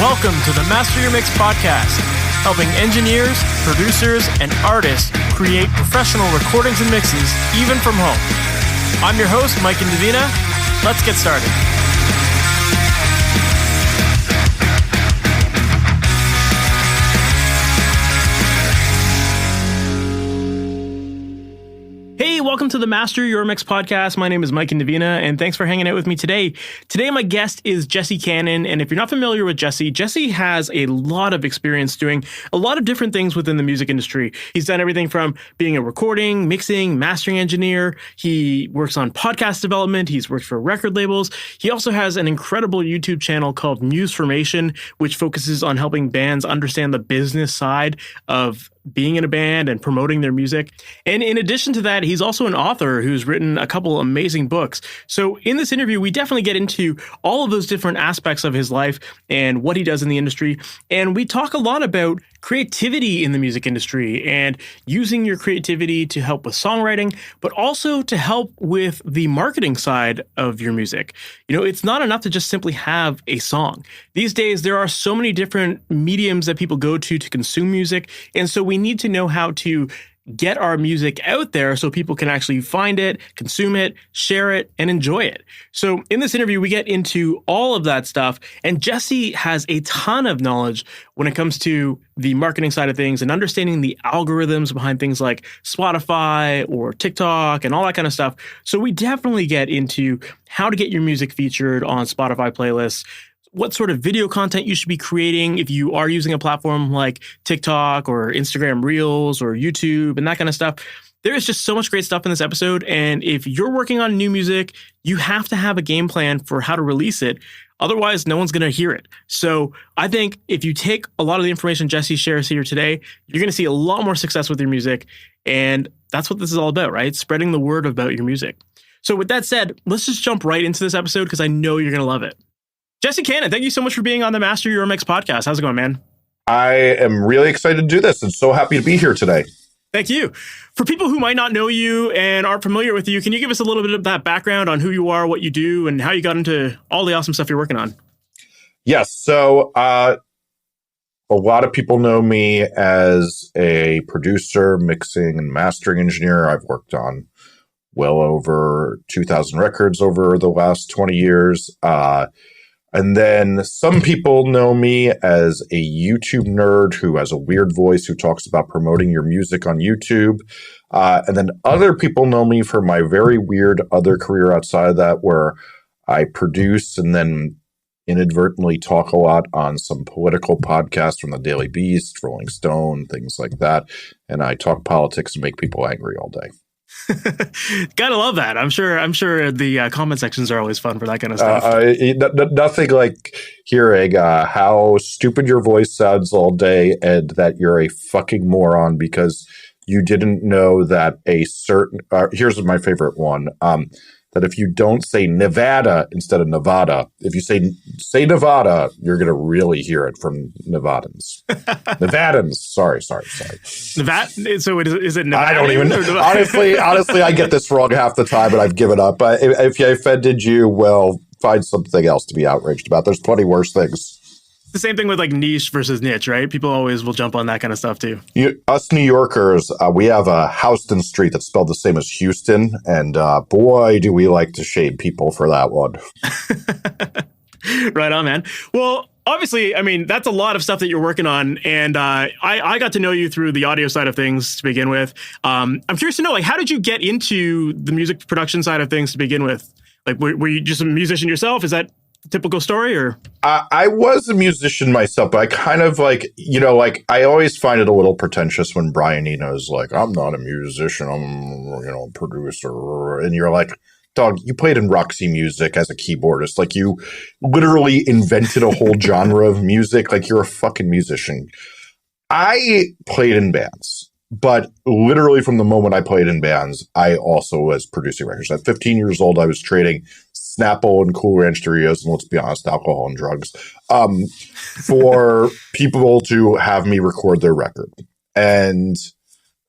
Welcome to the MasterYourMix podcast, helping engineers, producers, and artists create professional recordings and mixes, even from home. I'm your host, Mike and Davina. Let's get started. Hey, welcome to the MasterYourMix podcast. My name is Mike and Davina, and thanks for hanging out with me today. Today, my guest is Jesse Cannon, and if you're not familiar with Jesse, Jesse has a lot of experience doing a lot of different things within the music industry. He's done everything from being a recording, mixing, mastering engineer. He works on podcast development. He's worked for record labels. He also has an incredible YouTube channel called Musformation, which focuses on helping bands understand the business side of being in a band and promoting their music. And in addition to that, he's also an author who's written a couple amazing books. So in this interview, we definitely get into all of those different aspects of his life and what he does in the industry. And we talk a lot about creativity in the music industry and using your creativity to help with songwriting, but also to help with the marketing side of your music. You know, it's not enough to just simply have a song. These days, there are so many different mediums that people go to consume music. And so we need to know how to get our music out there so people can actually find it, consume it, share it, and enjoy it. So in this interview, we get into all of that stuff. And Jesse has a ton of knowledge when it comes to the marketing side of things and understanding the algorithms behind things like Spotify or TikTok and all that kind of stuff. So we definitely get into how to get your music featured on Spotify playlists, what sort of video content you should be creating if you are using a platform like TikTok or Instagram Reels or YouTube and that kind of stuff. There is just so much great stuff in this episode. And if you're working on new music, you have to have a game plan for how to release it. Otherwise, no one's going to hear it. So I think if you take a lot of the information Jesse shares here today, you're going to see a lot more success with your music. And that's what this is all about, right? Spreading the word about your music. So with that said, let's just jump right into this episode because I know you're going to love it. Jesse Cannon, thank you so much for being on the MasterYourMix podcast. How's it going, man? I am really excited to do this and so happy to be here today. Thank you. For people who might not know you and aren't familiar with you, can you give us a little bit of that background on who you are, what you do, and how you got into all the awesome stuff you're working on? Yes. So a lot of people know me as a producer, mixing and mastering engineer. I've worked on well over 2,000 records over the last 20 years. And then some people know me as a YouTube nerd who has a weird voice who talks about promoting your music on YouTube. And then other people know me for my very weird other career outside of that, where I produce and then inadvertently talk a lot on some political podcasts from the Daily Beast, Rolling Stone, things like that. And I talk politics and make people angry all day. Gotta love that. I'm sure the comment sections are always fun for that kind of stuff. Nothing like hearing how stupid your voice sounds all day and that you're a fucking moron because you didn't know that a certain here's my favorite one, that if you don't say Nevada instead of Nevada, if you say Nevada, you're going to really hear it from Nevadans. Nevadans. Sorry. Nevada. So is it Nevada? I don't even know. Honestly, I get this wrong half the time, and I've given up. If I offended you, well, find something else to be outraged about. There's plenty worse things. The same thing with like niche versus niche, right? People always will jump on that kind of stuff too. Us New Yorkers, we have a Houston Street that's spelled the same as Houston, and boy, do we like to shame people for that one. Right on, man. Well, obviously, I mean, that's a lot of stuff that you're working on, and I got to know you through the audio side of things to begin with. I'm curious to know, like, how did you get into the music production side of things to begin with? Like, were you just a musician yourself? Is that typical story, or? I was a musician myself, but I kind of I always find it a little pretentious when Brian Eno's like, I'm not a musician, I'm, a producer. And you're like, dog, you played in Roxy Music as a keyboardist. Like, you literally invented a whole genre of music. Like, you're a fucking musician. I played in bands, but literally from the moment I played in bands, I also was producing records. At 15 years old, I was trading Snapple and Cool Ranch Doritos, and let's be honest, alcohol and drugs, for people to have me record their record. And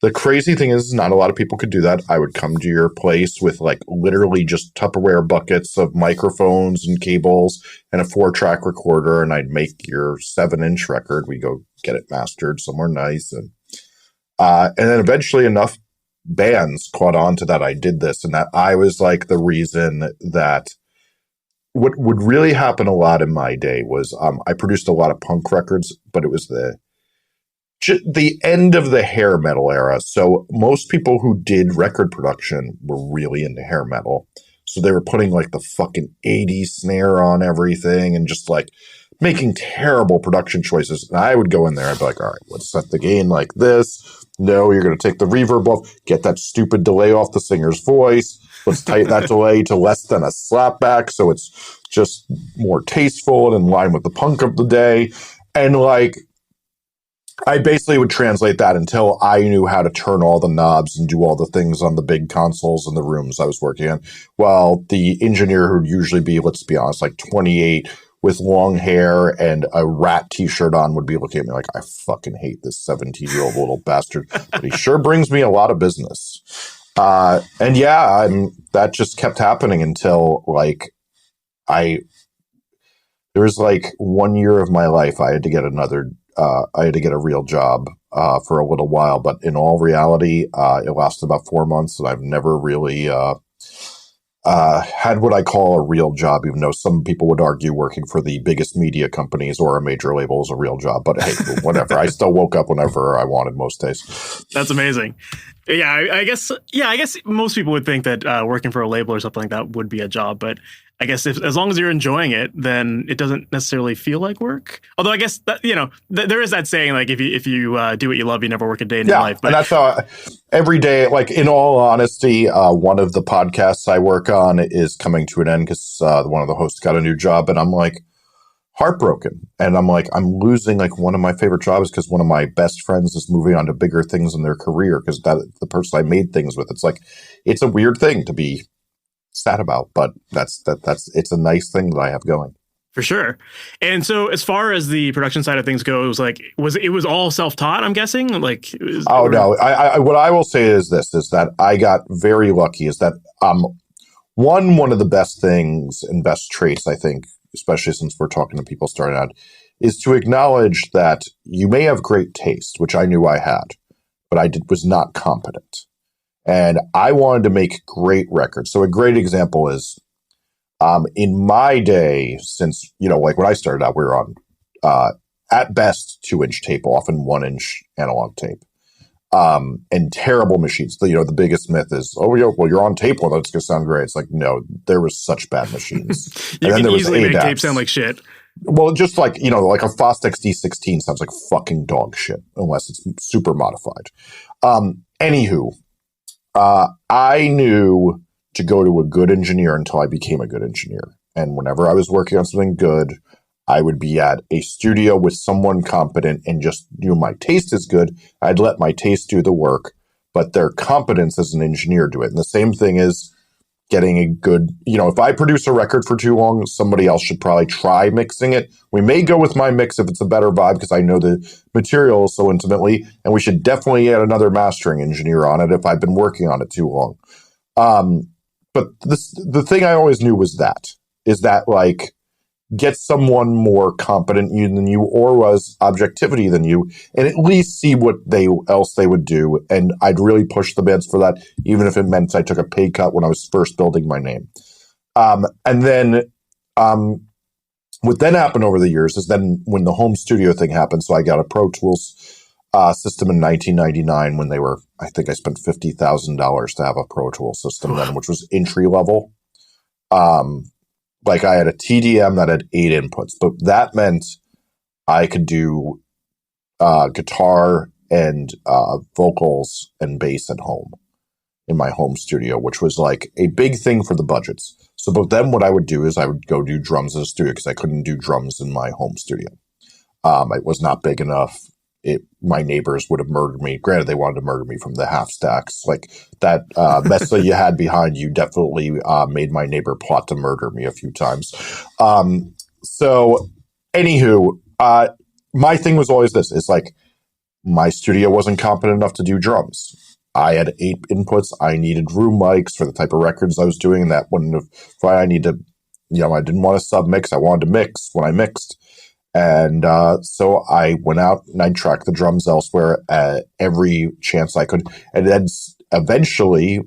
The crazy thing is not a lot of people could do that. I would come to your place with like literally just Tupperware buckets of microphones and cables and a 4-track recorder, and I'd make your 7-inch record. We go get it mastered somewhere nice, and then eventually enough bands caught on to that I did this, and that I was like the reason that what would really happen a lot in my day was I produced a lot of punk records, but it was the end of the hair metal era. So most people who did record production were really into hair metal. So they were putting like the fucking 80s snare on everything and just like making terrible production choices. And I would go in there, I'd be like, all right, let's set the gain like this. No, you're going to take the reverb off, get that stupid delay off the singer's voice. Let's tighten that delay to less than a slapback so it's just more tasteful and in line with the punk of the day. And like, I basically would translate that until I knew how to turn all the knobs and do all the things on the big consoles in the rooms I was working in. While the engineer who'd usually be, let's be honest, like 28 with long hair and a rat t-shirt on would be looking at me like, I fucking hate this 17-year-old little bastard, but he sure brings me a lot of business. And yeah, that just kept happening until like there was like 1 year of my life I had to get a real job for a little while, but in all reality, it lasted about 4 months, and I've never really had what I call a real job, even though some people would argue working for the biggest media companies or a major label is a real job. But hey, whatever. I still woke up whenever I wanted most days. That's amazing. Yeah, I guess most people would think that working for a label or something like that would be a job, but I guess as long as you're enjoying it, then it doesn't necessarily feel like work. Although I guess that, there is that saying, like if you do what you love, you never work a day in your life. But and that's how every day, like in all honesty, one of the podcasts I work on is coming to an end because one of the hosts got a new job, and I'm like heartbroken. And I'm like, I'm losing like one of my favorite jobs because one of my best friends is moving on to bigger things in their career because the person I made things with. It's like, it's a weird thing to be sad about, but that's it's a nice thing that I have going. For sure. And so as far as the production side of things goes, like it was all self-taught, I'm guessing? Like no. I what I will say is this, is that I got very lucky, is that one of the best things and best traits, I think, especially since we're talking to people starting out, is to acknowledge that you may have great taste, which I knew I had, but I was not competent. And I wanted to make great records. So a great example is, in my day, since, like when I started out, we were on, at best, 2-inch tape, often 1-inch analog tape, and terrible machines. The biggest myth is, well, you're on tape. Well, that's going to sound great. It's like, no, there was such bad machines. You can easily make tape sound like shit. Well, just like, like a Fostex D16 sounds like fucking dog shit, unless it's super modified. Anywho, I knew to go to a good engineer until I became a good engineer. And whenever I was working on something good, I would be at a studio with someone competent and just, my taste is good. I'd let my taste do the work, but their competence as an engineer do it. And the same thing is getting a good, if I produce a record for too long, somebody else should probably try mixing it. We may go with my mix if it's a better vibe because I know the material so intimately, and we should definitely add another mastering engineer on it if I've been working on it too long. But the thing I always knew was that like, get someone more competent than you or was objectivity than you, and at least see what else they would do. And I'd really push the bands for that, even if it meant I took a pay cut when I was first building my name. And then what then happened over the years is then when the home studio thing happened, so I got a Pro Tools system in 1999 when I think I spent $50,000 to have a Pro Tools system then, which was entry level. Like I had a TDM that had 8 inputs, but that meant I could do guitar and vocals and bass at home in my home studio, which was like a big thing for the budgets. So, but then what I would do is I would go do drums in a studio because I couldn't do drums in my home studio. It was not big enough. My neighbors would have murdered me. Granted, they wanted to murder me from the half stacks. Like that mess that you had behind you definitely made my neighbor plot to murder me a few times. So, anywho, my thing was always this: it's like my studio wasn't competent enough to do drums. I had 8 inputs. I needed room mics for the type of records I was doing, and that wouldn't have. I need to, I didn't want to sub mix. I wanted to mix when I mixed, and so I went out and I tracked the drums elsewhere at every chance I could, and then eventually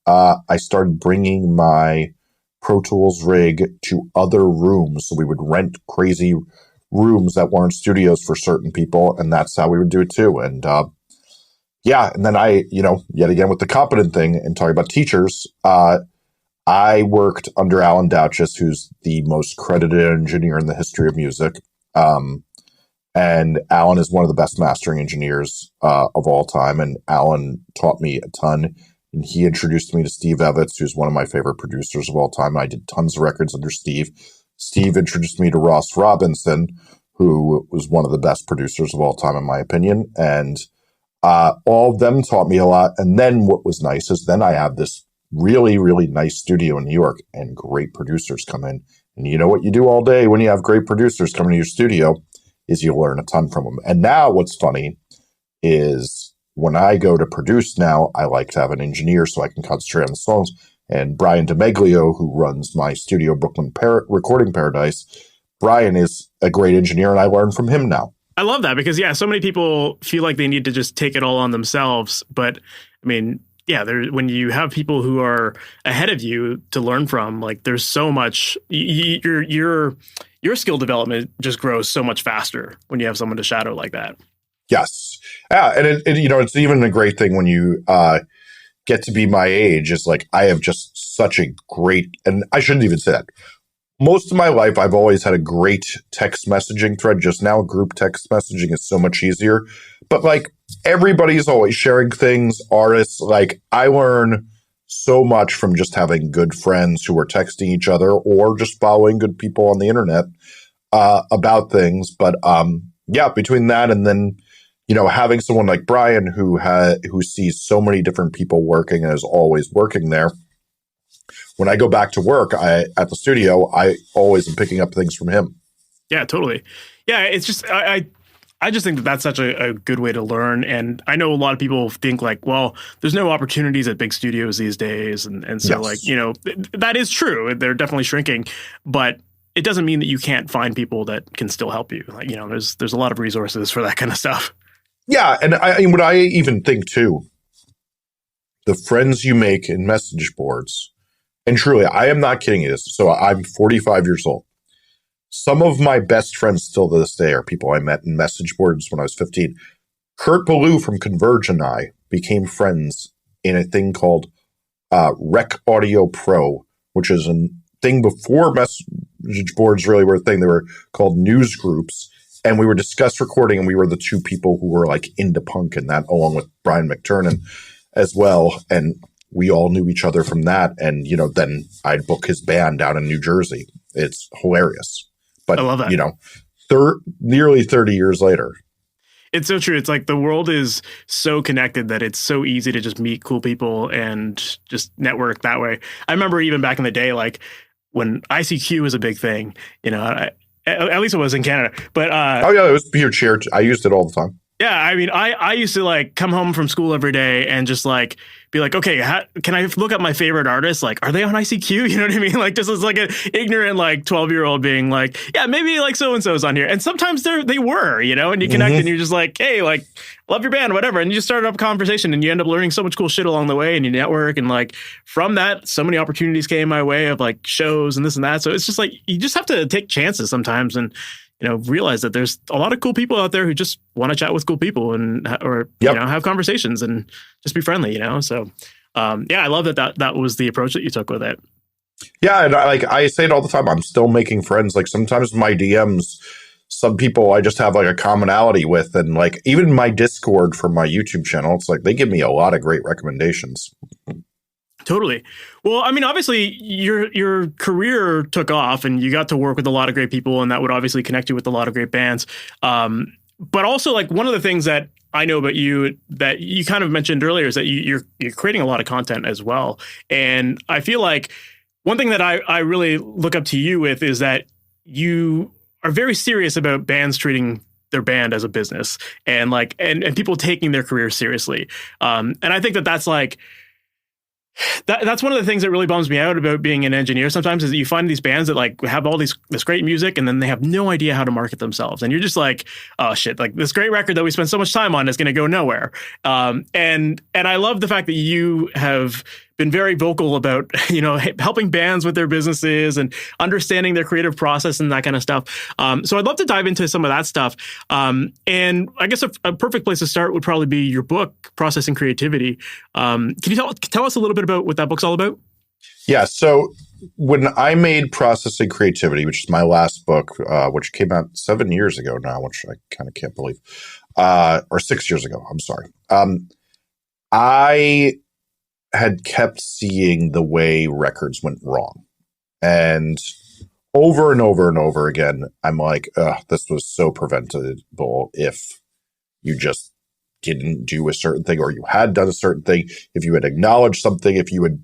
I started bringing my Pro Tools rig to other rooms, so we would rent crazy rooms that weren't studios for certain people, and that's how we would do it too. And and then I, yet again with the competent thing and talking about teachers, I worked under Alan Douches, who's the most credited engineer in the history of music. And Alan is one of the best mastering engineers of all time. And Alan taught me a ton. And he introduced me to Steve Evans, who's one of my favorite producers of all time. I did tons of records under Steve. Steve introduced me to Ross Robinson, who was one of the best producers of all time, in my opinion. And all of them taught me a lot. And then what was nice is then I have this really, really nice studio in New York, and great producers come in. And you know what you do all day when you have great producers come into your studio is you learn a ton from them. And now what's funny is when I go to produce now, I like to have an engineer so I can concentrate on the songs. And Brian DeMeglio, who runs my studio, Brooklyn Recording Paradise, Brian is a great engineer, and I learn from him now. I love that because, so many people feel like they need to just take it all on themselves. But I mean, when you have people who are ahead of you to learn from, like there's so much, your skill development just grows so much faster when you have someone to shadow like that. Yes. Yeah. And it's even a great thing when you get to be my age, is like, I have just such a great, and I shouldn't even say that. Most of my life, I've always had a great text messaging thread. Just now, group text messaging is so much easier. But like, everybody's always sharing things. Artists, like, I learn so much from just having good friends who are texting each other or just following good people on the internet about things. But between that and then, having someone like Brian who sees so many different people working and is always working there. When I go back to work at the studio, I always am picking up things from him. Yeah, totally. Yeah, it's just I just think that that's such a good way to learn. And I know a lot of people think like, well, there's no opportunities at big studios these days. And so that is true. They're definitely shrinking. But it doesn't mean that you can't find people that can still help you. Like, there's a lot of resources for that kind of stuff. Yeah. And what I even think too, the friends you make in message boards, and truly, I am not kidding you this. So I'm 45 years old. Some of my best friends still to this day are people I met in message boards when I was 15. Kurt Ballou from Converge and I became friends in a thing called Rec Audio Pro, which is a thing before message boards really were a thing. They were called news groups. And we would discuss recording, and we were the two people who were like into punk and that, along with Brian McTurnan as well. And we all knew each other from that. And, then I'd book his band down in New Jersey. It's hilarious. But, I love that. Nearly 30 years later. It's so true. It's like the world is so connected that it's so easy to just meet cool people and just network that way. I remember even back in the day, like when ICQ was a big thing, at least it was in Canada. But it was pure cheer. I used it all the time. Yeah, I mean, I used to like come home from school every day and just like be like, okay, can I look up my favorite artists? Like, are they on ICQ? You know what I mean? Like, just as like an ignorant like 12-year-old being like, yeah, maybe like so and so's on here. And sometimes they were, and you connect and you're just like, hey, like, love your band, whatever. And you just started up a conversation and you end up learning so much cool shit along the way, and you network, and like from that, so many opportunities came my way of like shows and this and that. So it's just like you just have to take chances sometimes and realize that there's a lot of cool people out there who just want to chat with cool people and have conversations and just be friendly, So, I love that was the approach that you took with it. Yeah, and I say it all the time. I'm still making friends. Like sometimes my DMs, some people I just have like a commonality with, and like even my Discord for my YouTube channel, it's like they give me a lot of great recommendations. Totally. Well, I mean, obviously, your career took off, and you got to work with a lot of great people, and that would obviously connect you with a lot of great bands. But also, like one of the things that I know about you that you kind of mentioned earlier is that you're creating a lot of content as well. And I feel like one thing that I really look up to you with is that you are very serious about bands treating their band as a business, and like and people taking their career seriously. And I think that's like that's one of the things that really bums me out about being an engineer sometimes, is that you find these bands that like have all this great music and then they have no idea how to market themselves. And you're just like, oh shit, like this great record that we spent so much time on is going to go nowhere. And I love the fact that you have been very vocal about, you know, helping bands with their businesses and understanding their creative process and that kind of stuff. So I'd love to dive into some of that stuff. And I guess a perfect place to start would probably be your book, Processing Creativity. Can you tell us a little bit about what that book's all about? Yeah. So when I made Processing Creativity, which is my last book, which came out 7 years ago now, which I kind of can't believe, or 6 years ago, I'm sorry. I had kept seeing the way records went wrong. And over and over and over again, I'm like, this was so preventable if you just didn't do a certain thing, or you had done a certain thing, if you had acknowledged something, if you had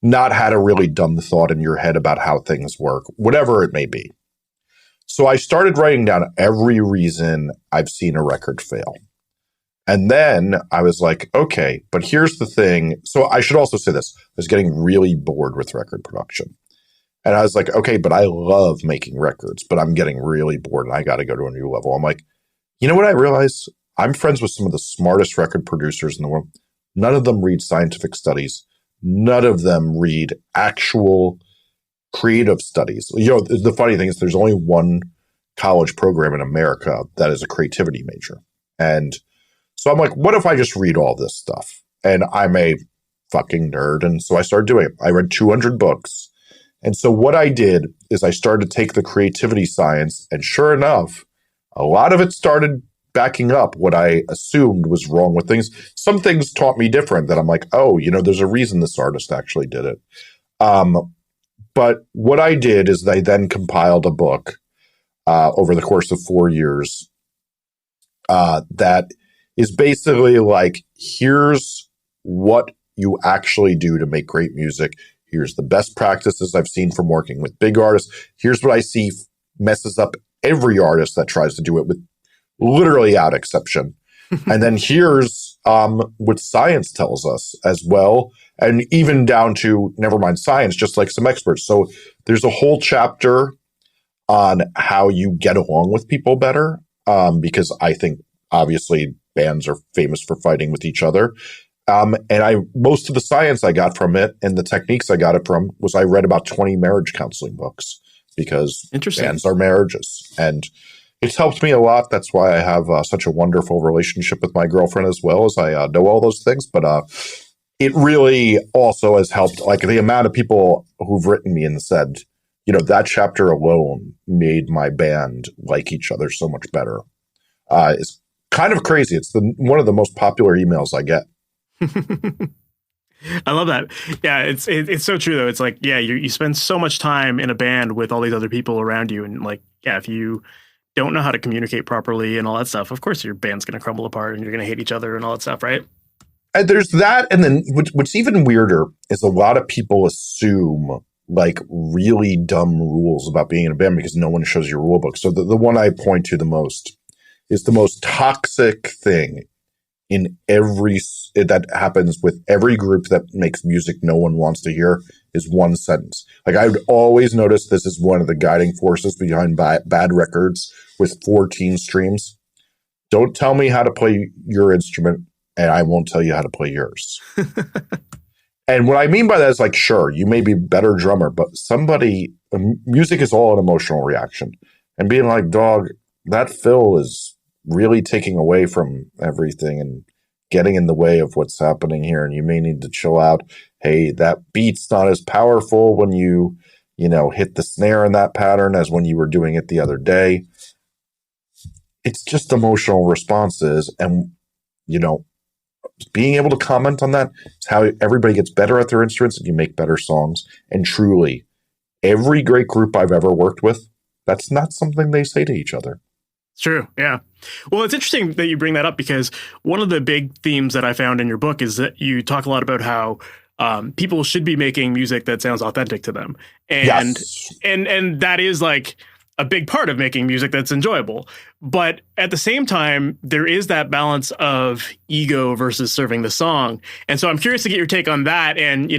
not had a really dumb thought in your head about how things work, whatever it may be. So I started writing down every reason I've seen a record fail. And then I was like, okay, but here's the thing. So I should also say this. I was getting really bored with record production. And I was like, okay, but I love making records, but I'm getting really bored and I got to go to a new level. I'm like, you know what I realized? I'm friends with some of the smartest record producers in the world. None of them read scientific studies. None of them read actual creative studies. You know, the funny thing is there's only one college program in America that is a creativity major. And so I'm like, what if I just read all this stuff? And I'm a fucking nerd. And so I started doing it. I read 200 books. And so what I did is I started to take the creativity science, and sure enough, a lot of it started backing up what I assumed was wrong with things. Some things taught me different, that I'm like, oh, you know, there's a reason this artist actually did it. But what I did is I then compiled a book over the course of 4 years that is basically like, here's what you actually do to make great music. Here's the best practices I've seen from working with big artists. Here's what I see messes up every artist that tries to do it, with literally without exception. And then here's what science tells us as well. And even down to, never mind science, just like some experts. So there's a whole chapter on how you get along with people better. Because I think obviously bands are famous for fighting with each other. And most of the science I got from it and the techniques I got it from was I read about 20 marriage counseling books, because bands are marriages. And it's helped me a lot. That's why I have such a wonderful relationship with my girlfriend, as well as I know all those things. But it really also has helped, like the amount of people who've written me and said, you know, that chapter alone made my band like each other so much better. It's kind of crazy. It's one of the most popular emails I get. I love that. Yeah, it's so true though. It's like, yeah, you spend so much time in a band with all these other people around you, and like, yeah, if you don't know how to communicate properly and all that stuff, of course your band's going to crumble apart and you're going to hate each other and all that stuff, right? And there's that, and then what's even weirder is a lot of people assume like really dumb rules about being in a band because no one shows your rule book. So the one I point to the most is the most toxic thing in that happens with every group that makes music no one wants to hear is one sentence. Like, I would always notice this is one of the guiding forces behind bad records with 14 streams. Don't tell me how to play your instrument, and I won't tell you how to play yours. And what I mean by that is, like, sure, you may be a better drummer, but music is all an emotional reaction. And being like, dog, that fill is really taking away from everything and getting in the way of what's happening here, and you may need to chill out. Hey, that beat's not as powerful when you hit the snare in that pattern as when you were doing it the other day. It's just emotional responses, and being able to comment on that is how everybody gets better at their instruments and you make better songs. And truly, every great group I've ever worked with, that's not something they say to each other. It's true. Yeah. Well, it's interesting that you bring that up, because one of the big themes that I found in your book is that you talk a lot about how people should be making music that sounds authentic to them. And, yes. and that is like, a big part of making music that's enjoyable. But at the same time, there is that balance of ego versus serving the song. And so I'm curious to get your take on that. And,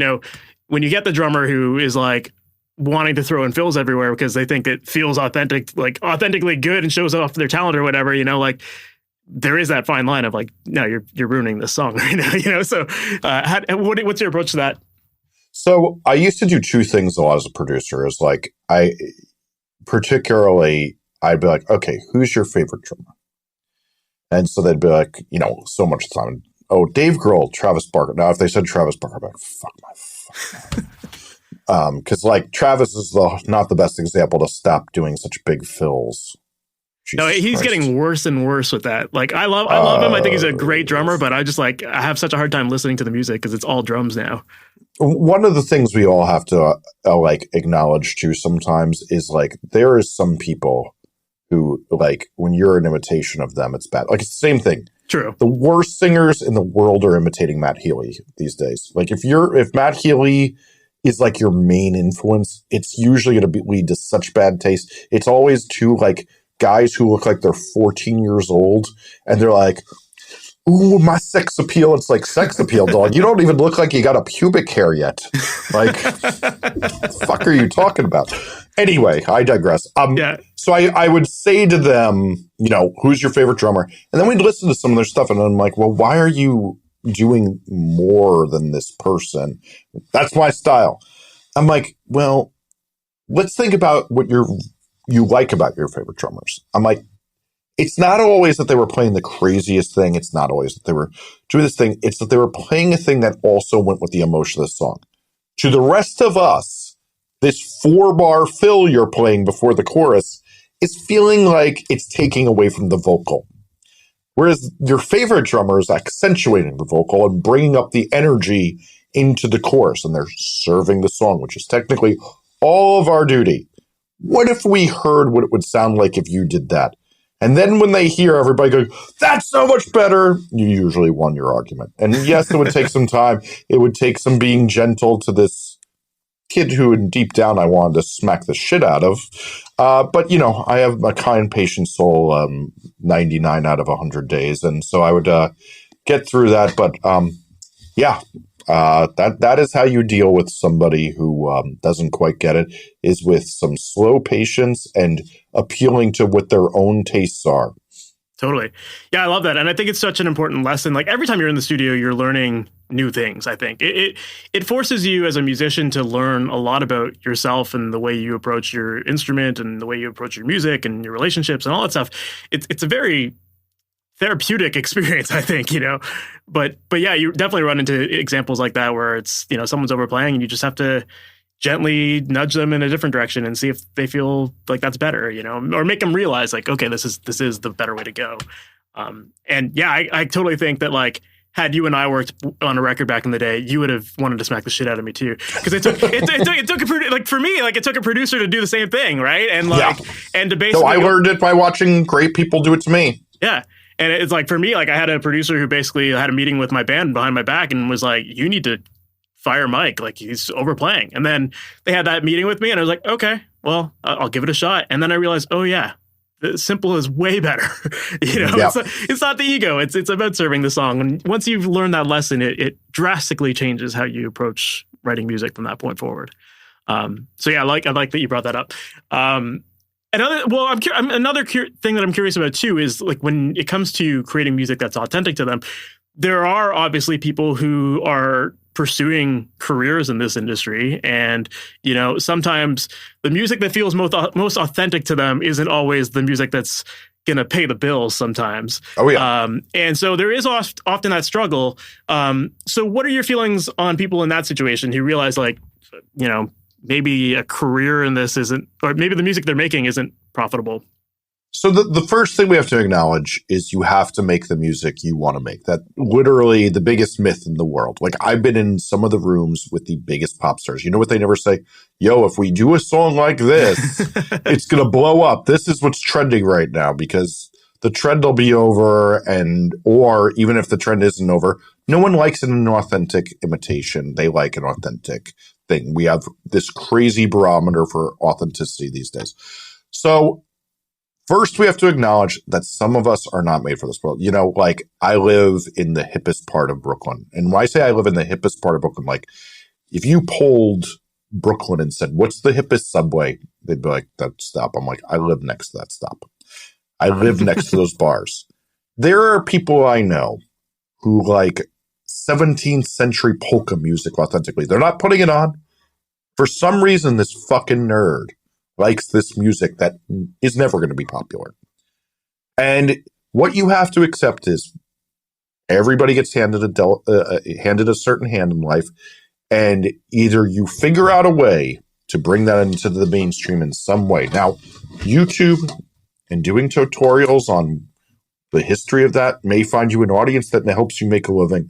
when you get the drummer who is like wanting to throw in fills everywhere because they think it feels authentic, like authentically good and shows off their talent or whatever, like there is that fine line of like, no, you're ruining this song right now, So what's your approach to that? So I used to do two things a lot as a producer. Is like I'd be like, okay, who's your favorite drummer? And so they'd be like, so much time. Oh, Dave Grohl, Travis Barker. Now, if they said Travis Barker, I'd be like, fuck my fucking because like Travis is not the best example to stop doing such big fills. No, he's getting worse and worse with that. Like I love him. I think he's a great drummer, but I have such a hard time listening to the music because it's all drums now. One of the things we all have to like acknowledge too sometimes is like there is some people who like when you're an imitation of them, it's bad. Like it's the same thing. True. The worst singers in the world are imitating Matt Healy these days. Like if Matt Healy is like your main influence, it's usually going to lead to such bad taste. It's always two like guys who look like they're 14 years old and they're like, ooh, my sex appeal. It's like sex appeal, dog. You don't even look like you got a pubic hair yet. Like, the fuck are you talking about? Anyway, I digress. So I would say to them, who's your favorite drummer? And then we'd listen to some of their stuff. And I'm like, well, why are you doing more than this person? That's my style. I'm like, well, let's think about what you like about your favorite drummers. I'm like, it's not always that they were playing the craziest thing. It's not always that they were doing this thing. It's that they were playing a thing that also went with the emotion of the song. To the rest of us, this 4-bar fill you're playing before the chorus is feeling like it's taking away from the vocal. Whereas your favorite drummer is accentuating the vocal and bringing up the energy into the chorus, and they're serving the song, which is technically all of our duty. What if we heard what it would sound like if you did that? And then when they hear everybody go, that's so much better, you usually won your argument. And yes, it would take some time. It would take some being gentle to this kid who deep down I wanted to smack the shit out of. But, I have a kind, patient soul 99 out of 100 days. And so I would get through that. But, that is how you deal with somebody who doesn't quite get it, is with some slow patience and appealing to what their own tastes are. Totally. Yeah, I love that. And I think it's such an important lesson. Like every time you're in the studio, you're learning new things, I think. It forces you as a musician to learn a lot about yourself and the way you approach your instrument and the way you approach your music and your relationships and all that stuff. It's a very therapeutic experience, I think, but yeah, you definitely run into examples like that where it's, someone's overplaying and you just have to gently nudge them in a different direction and see if they feel like that's better, or make them realize like, okay, this is the better way to go. And yeah, I totally think that like, had you and I worked on a record back in the day, you would have wanted to smack the shit out of me too. Because it took it took a producer to do the same thing, right? And and to basically, so I learned it by watching great people do it to me. Yeah. And it's like, for me, like I had a producer who basically had a meeting with my band behind my back and was like, you need to fire Mike. Like he's overplaying. And then they had that meeting with me and I was like, okay, well, I'll give it a shot. And then I realized, oh yeah, the simple is way better. It's not the ego. It's about serving the song. And once you've learned that lesson, it drastically changes how you approach writing music from that point forward. So yeah, I like that you brought that up. Another thing that I'm curious about too is like when it comes to creating music that's authentic to them, there are obviously people who are pursuing careers in this industry, and sometimes the music that feels most authentic to them isn't always the music that's going to pay the bills sometimes. Oh yeah. And so there is often that struggle. So what are your feelings on people in that situation who realize like, maybe a career in this isn't, or maybe the music they're making isn't profitable? So the first thing we have to acknowledge is you have to make the music you want to make. That literally the biggest myth in the world. Like I've been in some of the rooms with the biggest pop stars. You know what they never say? Yo, if we do a song like this, it's going to blow up. This is what's trending right now because the trend will be over, or even if the trend isn't over, no one likes an authentic imitation. They like an authentic thing. We have this crazy barometer for authenticity these days. So first, we have to acknowledge that some of us are not made for this world. You know, like I live in the hippest part of Brooklyn. And when I say I live in the hippest part of Brooklyn, like if you polled Brooklyn and said, what's the hippest subway? They'd be like, that stop. I'm like, I live next to that stop. I live next to those bars. There are people I know who like 17th century polka music authentically. They're not putting it on. For some reason, this fucking nerd likes this music that is never going to be popular. And what you have to accept is everybody gets handed a certain hand in life, and either you figure out a way to bring that into the mainstream in some way. Now, YouTube and doing tutorials on the history of that may find you an audience that helps you make a living.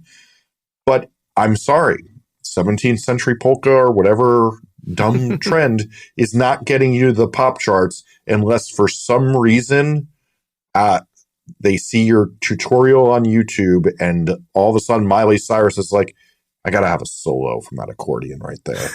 But I'm sorry, 17th century polka or whatever dumb trend is not getting you to the pop charts unless for some reason they see your tutorial on YouTube and all of a sudden Miley Cyrus is like, I gotta have a solo from that accordion right there.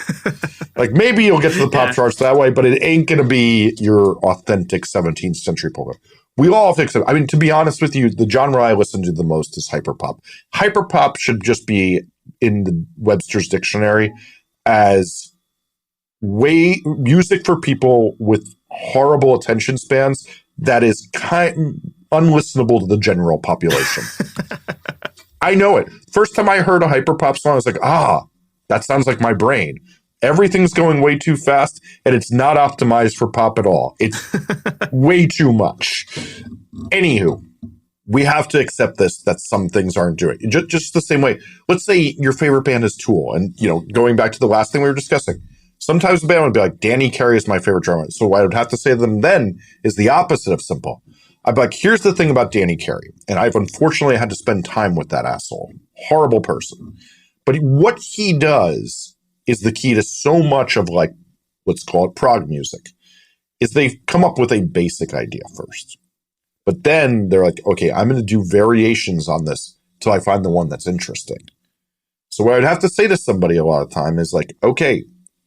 Like maybe you'll get to the pop charts that way, but it ain't gonna be your authentic 17th century polka. We all have to accept. I mean, to be honest with you, the genre I listen to the most is hyperpop. Hyperpop should just be in the Webster's dictionary as music for people with horrible attention spans that is unlistenable to the general population. I know it. First time I heard a hyperpop song, I was like, that sounds like my brain. Everything's going way too fast, and it's not optimized for pop at all. It's way too much. Anywho, we have to accept this, that some things aren't doing it. Just the same way. Let's say your favorite band is Tool, and, going back to the last thing we were discussing, sometimes the band would be like, Danny Carey is my favorite drummer. So what I would have to say to them then is the opposite of simple. I'd be like, here's the thing about Danny Carey. And I've unfortunately had to spend time with that asshole. Horrible person. But what he does is the key to so much of like, let's call it prog music, is they come up with a basic idea first. But then they're like, okay, I'm going to do variations on this till I find the one that's interesting. So what I'd have to say to somebody a lot of time is like, okay,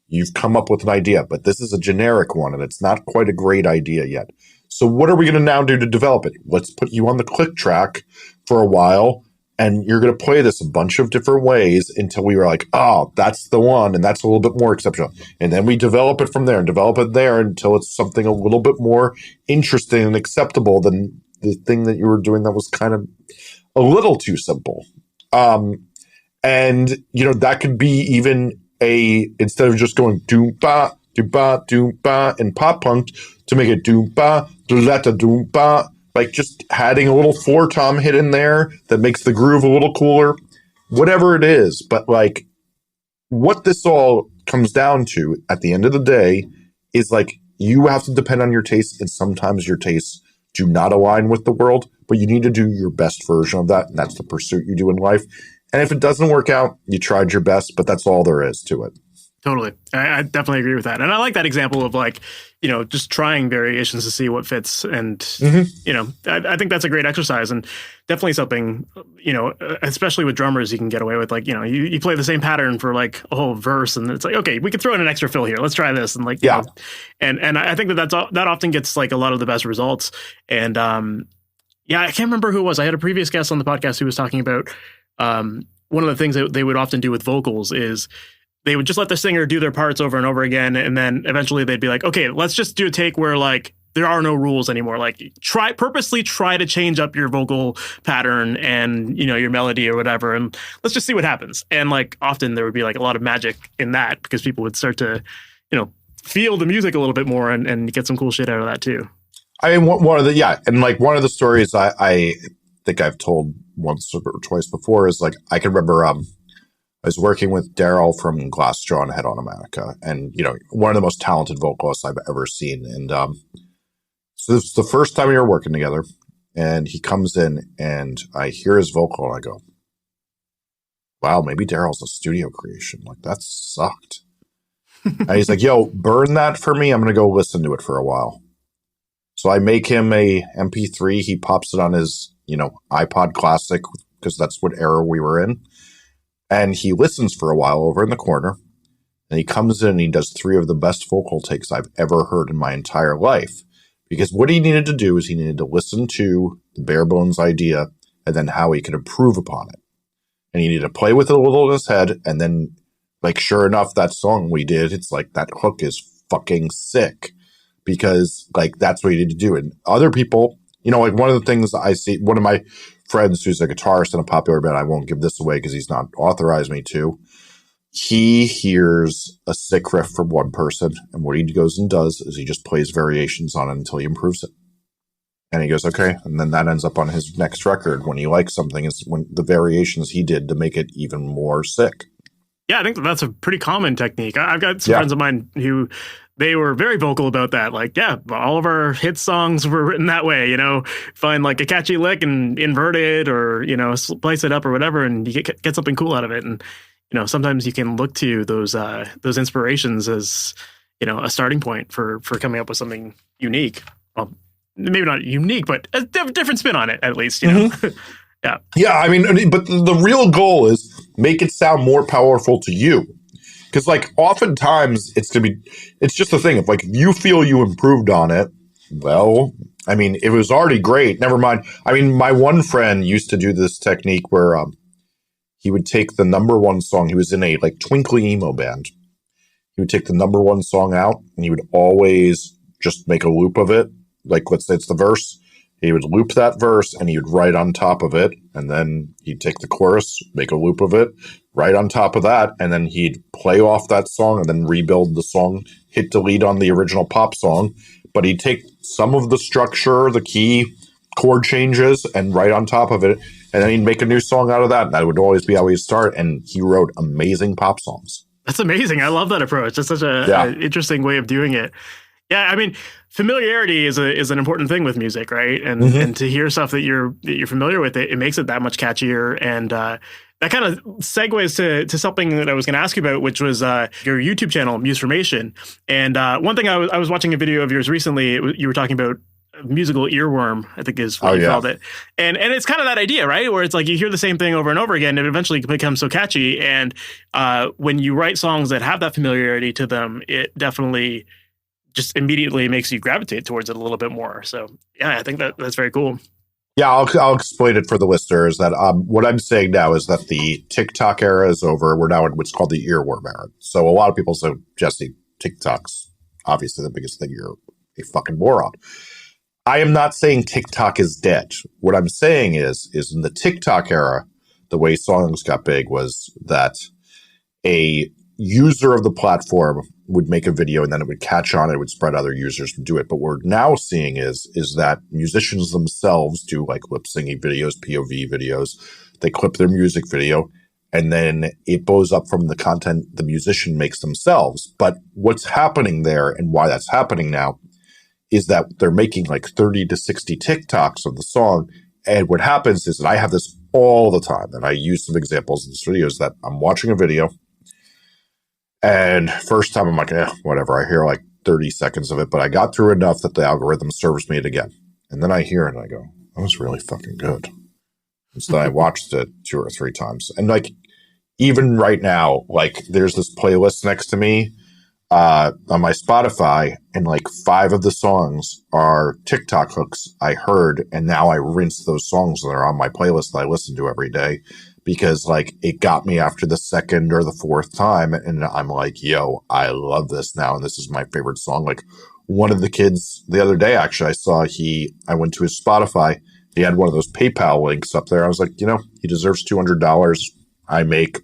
you've come up with an idea, but this is a generic one and it's not quite a great idea yet. So what are we going to now do to develop it? Let's put you on the click track for a while, and you're going to play this a bunch of different ways until we were like, oh, that's the one, and that's a little bit more exceptional. And then we develop it from there and develop it there until it's something a little bit more interesting and acceptable than the thing that you were doing that was kind of a little too simple. And, that could be even instead of just going doom-ba, doom-ba, doom-ba, and pop punk, to make it doom-ba, do-la-ta, doom-ba, like just adding a little floor tom hit in there that makes the groove a little cooler, whatever it is. But like what this all comes down to at the end of the day is like you have to depend on your taste, and sometimes your tastes do not align with the world, but you need to do your best version of that, and that's the pursuit you do in life. And if it doesn't work out, you tried your best, but that's all there is to it. Totally. I definitely agree with that. And I like that example of like, just trying variations to see what fits. And, I think that's a great exercise, and definitely something, especially with drummers, you can get away with like, you play the same pattern for like a whole verse, and it's like, okay, we could throw in an extra fill here. Let's try this. And like, and I think that often gets like a lot of the best results. And, I can't remember who it was. I had a previous guest on the podcast who was talking about, one of the things that they would often do with vocals is they would just let the singer do their parts over and over again. And then eventually they'd be like, okay, let's just do a take where like there are no rules anymore. Like purposely try to change up your vocal pattern and, your melody or whatever. And let's just see what happens. And like often there would be like a lot of magic in that because people would start to, feel the music a little bit more and get some cool shit out of that too. I mean, one of the stories I think I've told once or twice before is like, I can remember, I was working with Daryl from Glassjaw and Head Automatica, and one of the most talented vocalists I've ever seen. And so this is the first time we were working together, and he comes in, and I hear his vocal, and I go, "Wow, maybe Daryl's a studio creation. Like that sucked." And he's like, "Yo, burn that for me. I'm gonna go listen to it for a while." So I make him a MP3. He pops it on his iPod Classic because that's what era we were in. And he listens for a while over in the corner, and he comes in and he does 3 of the best vocal takes I've ever heard in my entire life. Because what he needed to do is he needed to listen to the bare bones idea and then how he could improve upon it. And he needed to play with it a little in his head. And then, like, sure enough, that song we did, it's like that hook is fucking sick because, like, that's what you need to do. And other people, you know, like one of the things I see, one of my friends who's a guitarist in a popular band, I won't give this away because he's not authorized me to. He hears a sick riff from one person, and what he goes and does is he just plays variations on it until he improves it. And he goes, okay, and then that ends up on his next record. When he likes something, is when the variations he did to make it even more sick. Yeah, I think that's a pretty common technique. I've got some friends of mine who they were very vocal about that. Like, yeah, all of our hit songs were written that way, you know, find like a catchy lick and invert it or, you know, splice it up or whatever, and you get something cool out of it. And, you know, sometimes you can look to those inspirations as, you know, a starting point for coming up with something unique. Well, maybe not unique, but a different spin on it, at least, you know? Yeah. Yeah, I mean, but the real goal is make it sound more powerful to you. Because, like, oftentimes it's just the thing. If, like, you feel you improved on it, well, I mean, it was already great. Never mind. I mean, my one friend used to do this technique where he would take the number one song. He was in a, like, twinkly emo band. He would take the number one song out, and he would always just make a loop of it. Like, let's say it's the verse. He would loop that verse, and he would write on top of it. And then he'd take the chorus, make a loop of it, write on top of that. And then he'd play off that song and then rebuild the song, hit delete on the original pop song. But he'd take some of the structure, the key, chord changes, and write on top of it. And then he'd make a new song out of that. And that would always be how he'd start. And he wrote amazing pop songs. That's amazing. I love that approach. That's such an interesting way of doing it. Yeah, I mean, familiarity is an important thing with music, right? And and to hear stuff that you're familiar with, it makes it that much catchier. And that kind of segues to something that I was going to ask you about, which was your YouTube channel, Musformation. And one thing I was watching a video of yours recently. You were talking about musical earworm, I think is what you called it. And it's kind of that idea, right? Where it's like you hear the same thing over and over again, and it eventually becomes so catchy. And when you write songs that have that familiarity to them, it definitely just immediately makes you gravitate towards it a little bit more. So yeah, I think that's very cool. Yeah, I'll explain it for the listeners that what I'm saying now is that the TikTok era is over. We're now in what's called the earworm era. So a lot of people say, Jesse, TikTok's obviously the biggest thing. You're a fucking moron. I am not saying TikTok is dead. What I'm saying is in the TikTok era, the way songs got big was that a user of the platform would make a video and then it would catch on, it would spread, other users to do it. But what we're now seeing is that musicians themselves do like lip singing videos, POV videos. They clip their music video and then it blows up from the content the musician makes themselves. But what's happening there and why that's happening now is that they're making like 30 to 60 TikToks of the song. And what happens is that I have this all the time. And I use some examples in this video is that I'm watching a video. And first time I'm like, whatever. I hear like 30 seconds of it, but I got through enough that the algorithm serves me it again. And then I hear it and I go, that was really fucking good. And so I watched it 2 or 3 times. And like, even right now, like there's this playlist next to me on my Spotify, and like 5 of the songs are TikTok hooks I heard. And now I rinse those songs that are on my playlist that I listen to every day. Because like it got me after the 2nd or the 4th time. And I'm like, yo, I love this now. And this is my favorite song. Like one of the kids the other day, actually, I went to his Spotify. He had one of those PayPal links up there. I was like, you know, he deserves $200. I make,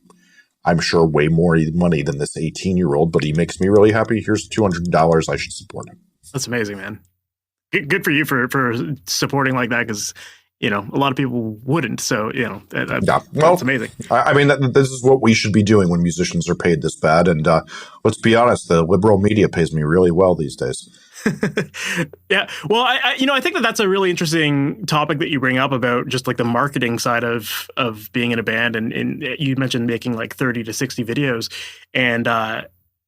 I'm sure, way more money than this 18-year-old, but he makes me really happy. Here's $200. I should support him. That's amazing, man. Good for you for supporting like that. Cause you know, a lot of people wouldn't. So, you know, that's amazing. I mean, this is what we should be doing when musicians are paid this bad. And let's be honest, the liberal media pays me really well these days. Yeah. Well, I think that's a really interesting topic that you bring up about just like the marketing side of being in a band. And you mentioned making like 30 to 60 videos. And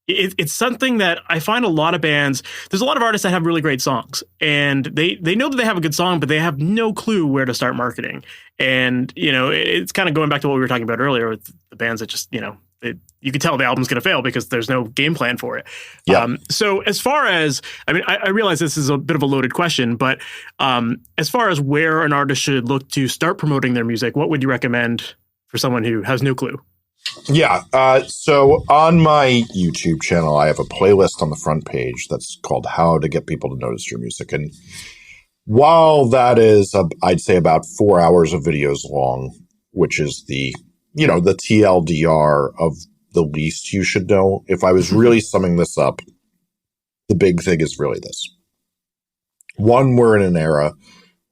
it's something that I find a lot of bands, there's a lot of artists that have really great songs and they know that they have a good song, but they have no clue where to start marketing. And, you know, it's kind of going back to what we were talking about earlier with the bands that just, you know, you can tell the album's going to fail because there's no game plan for it. Yeah. So as far as, I mean, I realize this is a bit of a loaded question, but as far as where an artist should look to start promoting their music, what would you recommend for someone who has no clue? Yeah. So on my YouTube channel, I have a playlist on the front page that's called How to Get People to Notice Your Music. And while that is, I'd say about 4 hours of videos long, which is the TLDR of the least you should know. If I was really summing this up, the big thing is really this. One, we're in an era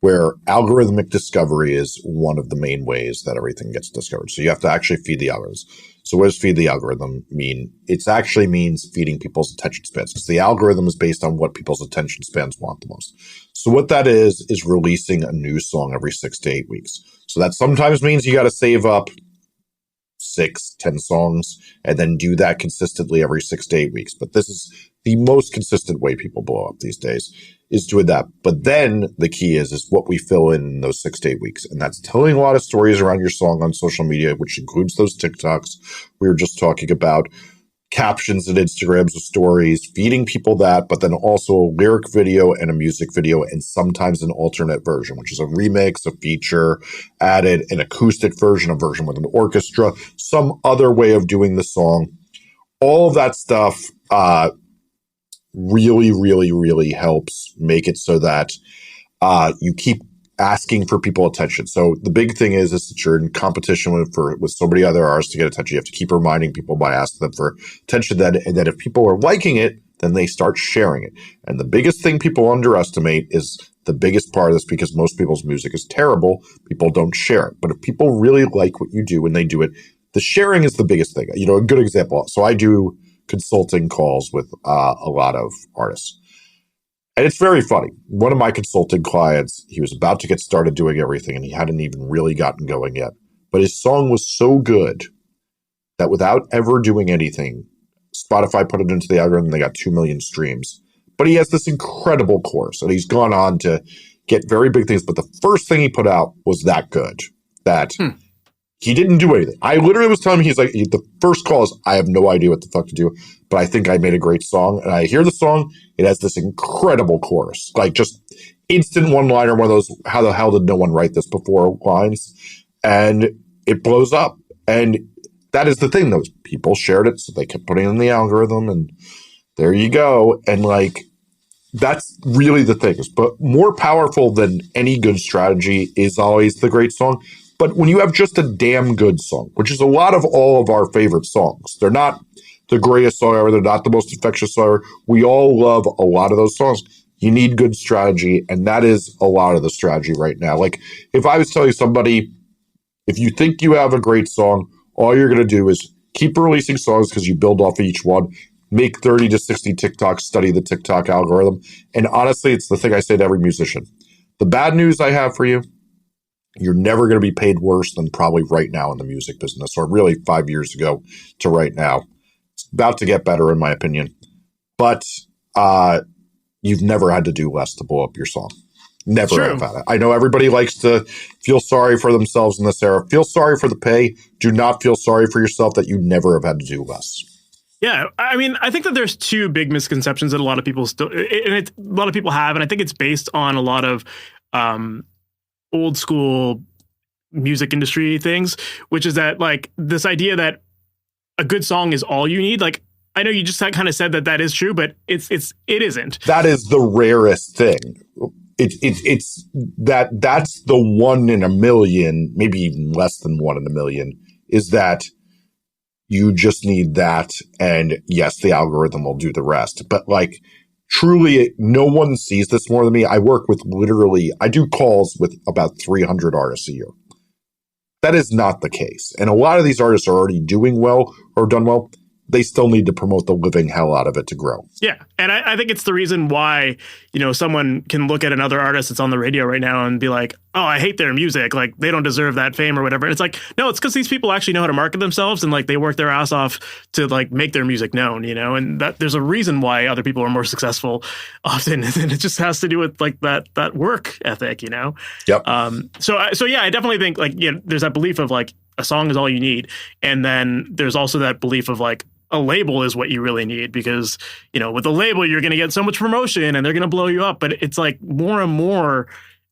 where algorithmic discovery is one of the main ways that everything gets discovered. So you have to actually feed the algorithms. So what does feed the algorithm mean? It actually means feeding people's attention spans, because the algorithm is based on what people's attention spans want the most. So what that is releasing a new song every 6 to 8 weeks. So that sometimes means you got to save up 6-10 songs and then do that consistently every 6 to 8 weeks. But this is the most consistent way people blow up these days, is doing that. But then the key is what we fill in those 6 to 8 weeks. And that's telling a lot of stories around your song on social media, which includes those TikToks we were just talking about, captions and Instagrams of stories, feeding people that, but then also a lyric video and a music video, and sometimes an alternate version, which is a remix, a feature, added an acoustic version, a version with an orchestra, some other way of doing the song. All of that stuff really, really, really helps make it so that you keep asking for people attention. So the big thing is that you're in competition with so many other artists to get attention. You have to keep reminding people by asking them for attention, and that if people are liking it, then they start sharing it. And the biggest thing people underestimate is the biggest part of this, because most people's music is terrible. People don't share it. But if people really like what you do and they do it, the sharing is the biggest thing. A good example. So I do consulting calls with a lot of artists. And it's very funny. One of my consulting clients, he was about to get started doing everything, and he hadn't even really gotten going yet. But his song was so good that without ever doing anything, Spotify put it into the algorithm, and they got 2 million streams. But he has this incredible course, and he's gone on to get very big things. But the first thing he put out was that good, that he didn't do anything. I literally was telling him, he's like, the first call is, I have no idea what the fuck to do, but I think I made a great song. And I hear the song, it has this incredible chorus, like just instant one-liner, one of those, how the hell did no one write this before lines? And it blows up. And that is the thing, those people shared it, so they kept putting it in the algorithm, and there you go. And that's really the thing. But more powerful than any good strategy is always the great song. But when you have just a damn good song, which is a lot of all of our favorite songs, they're not the greatest song ever, they're not the most infectious song ever. We all love a lot of those songs. You need good strategy, and that is a lot of the strategy right now. Like, if I was telling somebody, if you think you have a great song, all you're going to do is keep releasing songs because you build off of each one, make 30 to 60 TikToks, study the TikTok algorithm. And honestly, it's the thing I say to every musician. The bad news I have for you, you're never going to be paid worse than probably right now in the music business, or really 5 years ago to right now. It's about to get better, in my opinion. But you've never had to do less to blow up your song. Never have had it. I know everybody likes to feel sorry for themselves in this era. Feel sorry for the pay. Do not feel sorry for yourself that you never have had to do less. Yeah, I mean, I think that there's two big misconceptions that a lot of people a lot of people have, and I think it's based on a lot of old school music industry things, which is that this idea that a good song is all you need. Like, I know you just kind of said that is true, but it isn't. That is the rarest thing. It's that's the 1 in a million, maybe even less than 1 in a million, is that you just need that. And yes, the algorithm will do the rest. But truly, no one sees this more than me. I work with I do calls with about 300 artists a year. That is not the case. And a lot of these artists are already doing well or done well. They still need to promote the living hell out of it to grow. Yeah. And I think it's the reason why, someone can look at another artist that's on the radio right now and be like, oh, I hate their music. Like, they don't deserve that fame or whatever. And it's like, no, it's because these people actually know how to market themselves, and they work their ass off to make their music known, and that there's a reason why other people are more successful often. And it just has to do with that work ethic, Yep. So yeah, I definitely think there's that belief of a song is all you need. And then there's also that belief of like, a label is what you really need, because, with a label, you're going to get so much promotion and they're going to blow you up. But it's like more and more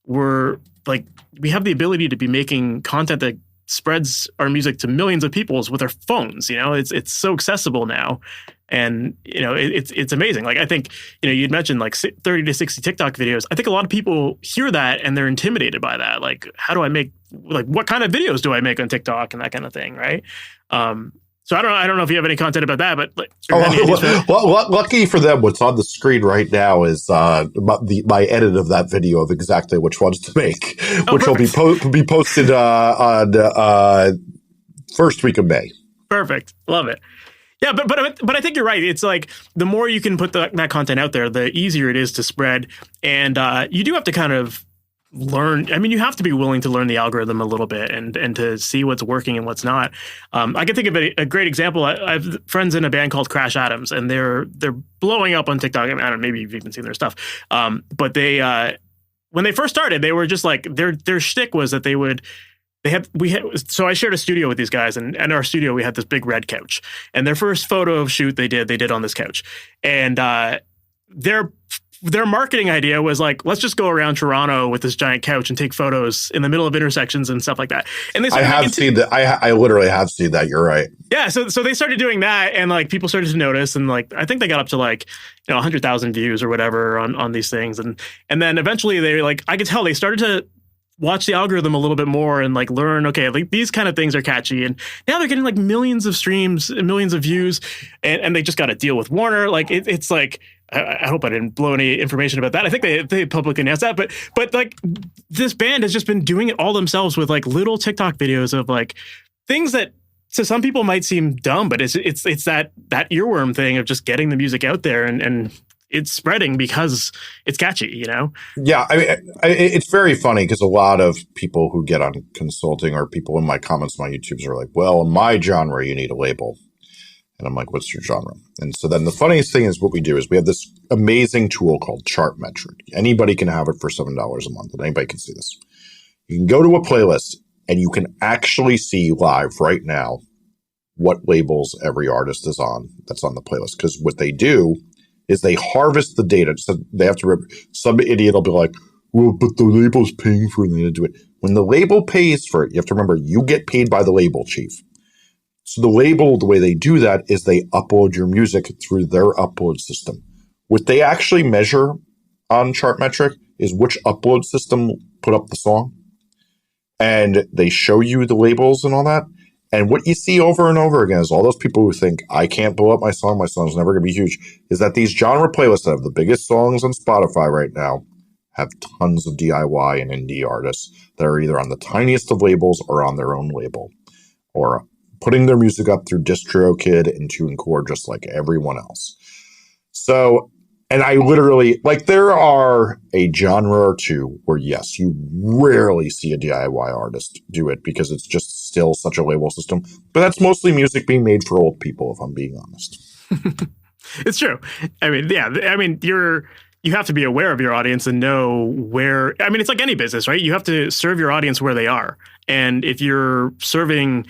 we have the ability to be making content that spreads our music to millions of people with our phones. It's so accessible now. And, it's amazing. Like, I think, you'd mentioned like 30 to 60 TikTok videos. I think a lot of people hear that and they're intimidated by that. Like, how do I make, like, what kind of videos do I make on TikTok and that kind of thing, right? So I don't know if you have any content about that, but like, lucky for them, what's on the screen right now is my edit of that video of exactly which ones to make, which perfect. will be posted on first week of May. Perfect, love it. Yeah, but I think you're right. It's like the more you can put that content out there, the easier it is to spread, and you do have to kind of learn. I mean, you have to be willing to learn the algorithm a little bit and to see what's working and what's not. I can think of a great example. I have friends in a band called Crash Atoms, and they're blowing up on TikTok. I mean, I don't know, maybe you've even seen their stuff. But they when they first started, they were just like their shtick was that so I shared a studio with these guys, and in our studio we had this big red couch, and their first photo shoot they did on this couch, and their marketing idea was like, let's just go around Toronto with this giant couch and take photos in the middle of intersections and stuff like that. And they seen that. I literally have seen that. You're right. Yeah. So they started doing that, and like people started to notice, and like I think they got up to like 100,000 views or whatever on these things, and then eventually they like I could tell they started to watch the algorithm a little bit more and like learn, okay, like these kind of things are catchy. And now they're getting like millions of streams and millions of views, and they just got to deal with Warner. Like it's like, I hope I didn't blow any information about that. I think they publicly announced that, but like this band has just been doing it all themselves with like little TikTok videos of like things that to some people might seem dumb, but it's that earworm thing of just getting the music out there and it's spreading because it's catchy, Yeah, I mean, it's very funny because a lot of people who get on consulting or people in my comments on my YouTubes are like, well, in my genre, you need a label. And I'm like, what's your genre? And so then the funniest thing is what we do is we have this amazing tool called Chartmetric. Anybody can have it for $7 a month, and anybody can see this. You can go to a playlist, and you can actually see live right now what labels every artist is on that's on the playlist. Because what they do is they harvest the data. So they have to remember, some idiot will be like, well, but the label's paying for it, and they do it. When the label pays for it, you have to remember, you get paid by the label, chief. So the label, the way they do that is they upload your music through their upload system. What they actually measure on Chartmetric is which upload system put up the song. And they show you the labels and all that. And what you see over and over again is all those people who think, I can't blow up my song's never going to be huge, is that these genre playlists that have the biggest songs on Spotify right now have tons of DIY and indie artists that are either on the tiniest of labels or on their own label, or putting their music up through DistroKid and TuneCore just like everyone else. So, and I literally, like, there are a genre or two where, yes, you rarely see a DIY artist do it because it's just still such a label system. But that's mostly music being made for old people, if I'm being honest. It's true. I mean, yeah, I mean, you have to be aware of your audience and know where, I mean, it's like any business, right? You have to serve your audience where they are. And if you're serving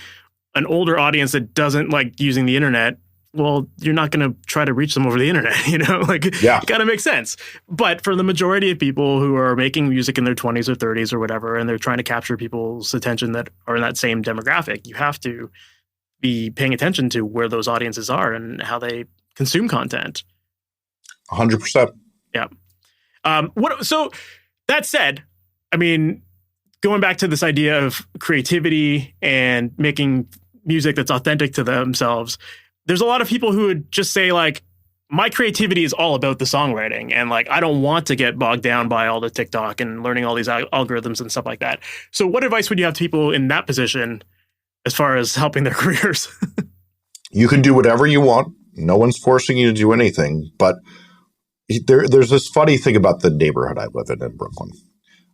an older audience that doesn't like using the internet, well, you're not going to try to reach them over the internet, Yeah. It got to make sense. But for the majority of people who are making music in their 20s or 30s or whatever, and they're trying to capture people's attention that are in that same demographic, you have to be paying attention to where those audiences are and how they consume content. 100%. Yeah. So that said, I mean, going back to this idea of creativity and making music that's authentic to themselves, there's a lot of people who would just say like, my creativity is all about the songwriting. And like, I don't want to get bogged down by all the TikTok and learning all these algorithms and stuff like that. So what advice would you have to people in that position as far as helping their careers? You can do whatever you want. No one's forcing you to do anything. But there's this funny thing about the neighborhood I live in Brooklyn.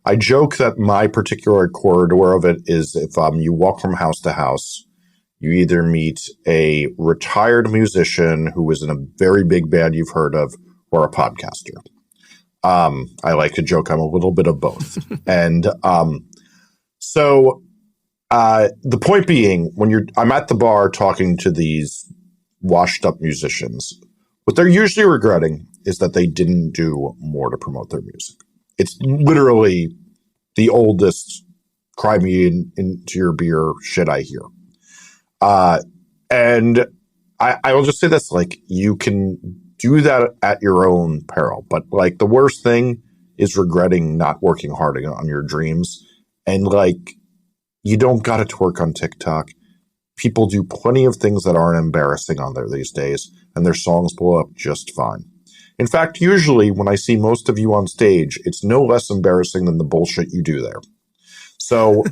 I joke that my particular corridor of it is if you walk from house to house, you either meet a retired musician who is in a very big band you've heard of, or a podcaster. I like to joke I'm a little bit of both. And so The point being, I'm at the bar talking to these washed up musicians, what they're usually regretting is that they didn't do more to promote their music. It's literally the oldest cry me into your beer shit I hear. And I will just say this, like, you can do that at your own peril, but like the worst thing is regretting not working hard on your dreams. And like, you don't got to twerk on TikTok. People do plenty of things that aren't embarrassing on there these days, and their songs blow up just fine. In fact, usually when I see most of you on stage, it's no less embarrassing than the bullshit you do there. So,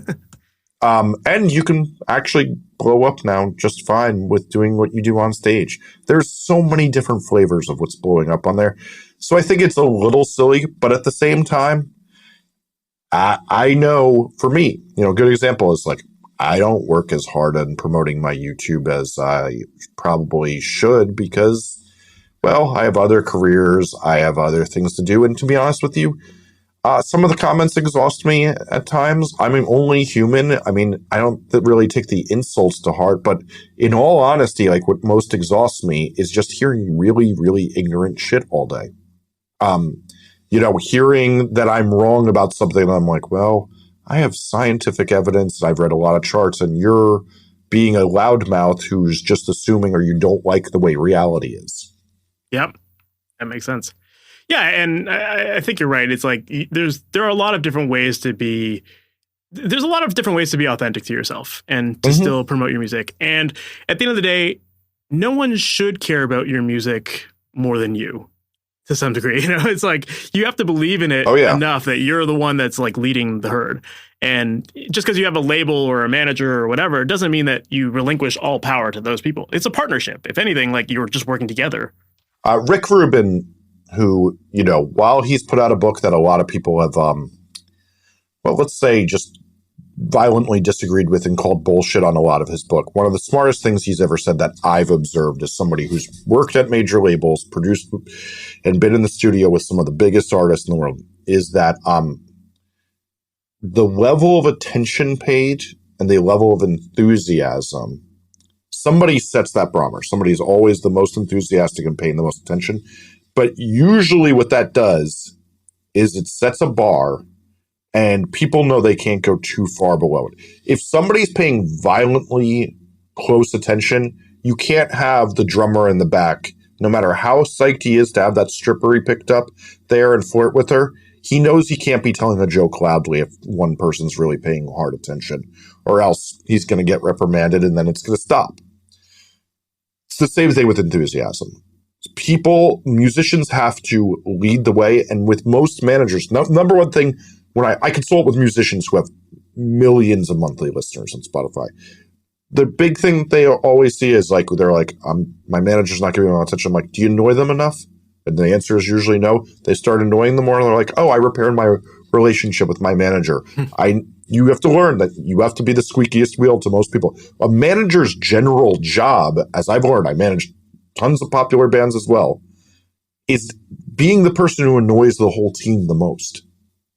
and you can actually blow up now just fine with doing what you do on stage. There's so many different flavors of what's blowing up on there. So I think it's a little silly, but at the same time, I know for me, a good example is like, I don't work as hard on promoting my YouTube as I probably should because, well, I have other careers, I have other things to do. And to be honest with you, some of the comments exhaust me at times. I'm only human. I mean, I don't really take the insults to heart, but in all honesty, like what most exhausts me is just hearing really, really ignorant shit all day. Hearing that I'm wrong about something, and I'm like, well, I have scientific evidence. I've read a lot of charts, and you're being a loudmouth who's just assuming or you don't like the way reality is. Yep, that makes sense. Yeah, and I think you're right. It's like there are a lot of different ways to be. There's a lot of different ways to be authentic to yourself and to still promote your music. And at the end of the day, no one should care about your music more than you. To some degree, it's like you have to believe in it enough that you're the one that's like leading the herd. And just because you have a label or a manager or whatever, it doesn't mean that you relinquish all power to those people. It's a partnership. If anything, like you're just working together. Rick Rubin, who, while he's put out a book that a lot of people have, let's say just violently disagreed with and called bullshit on a lot of his book. One of the smartest things he's ever said that I've observed as somebody who's worked at major labels, produced and been in the studio with some of the biggest artists in the world is that the level of attention paid and the level of enthusiasm, somebody sets that barometer. Somebody is always the most enthusiastic and paying the most attention. But usually what that does is it sets a bar and people know they can't go too far below it. If somebody's paying violently close attention, you can't have the drummer in the back, no matter how psyched he is to have that stripper he picked up there and flirt with her. He knows he can't be telling a joke loudly if one person's really paying hard attention, or else he's going to get reprimanded and then it's going to stop. It's the same thing with enthusiasm. Musicians have to lead the way. And with most managers, number one thing, when I consult with musicians who have millions of monthly listeners on Spotify, the big thing they always see is like, they're like, my manager's not giving me enough attention. I'm like, do you annoy them enough? And the answer is usually no. They start annoying them more and they're like, oh, I repaired my relationship with my manager. You have to learn that you have to be the squeakiest wheel to most people. A manager's general job, as I've learned, I managed tons of popular bands as well, is being the person who annoys the whole team the most.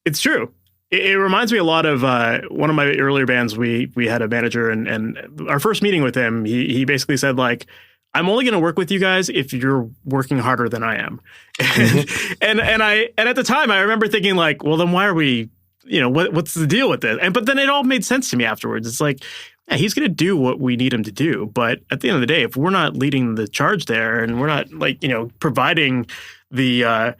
It's true. It reminds me a lot of one of my earlier bands. We had a manager, and our first meeting with him, he basically said, like, I'm only going to work with you guys if you're working harder than I am. And at the time I remember thinking like, well, then why are we, what's the deal with this? But then it all made sense to me afterwards. It's like, yeah, he's going to do what we need him to do. But at the end of the day, if we're not leading the charge there and we're not like, providing the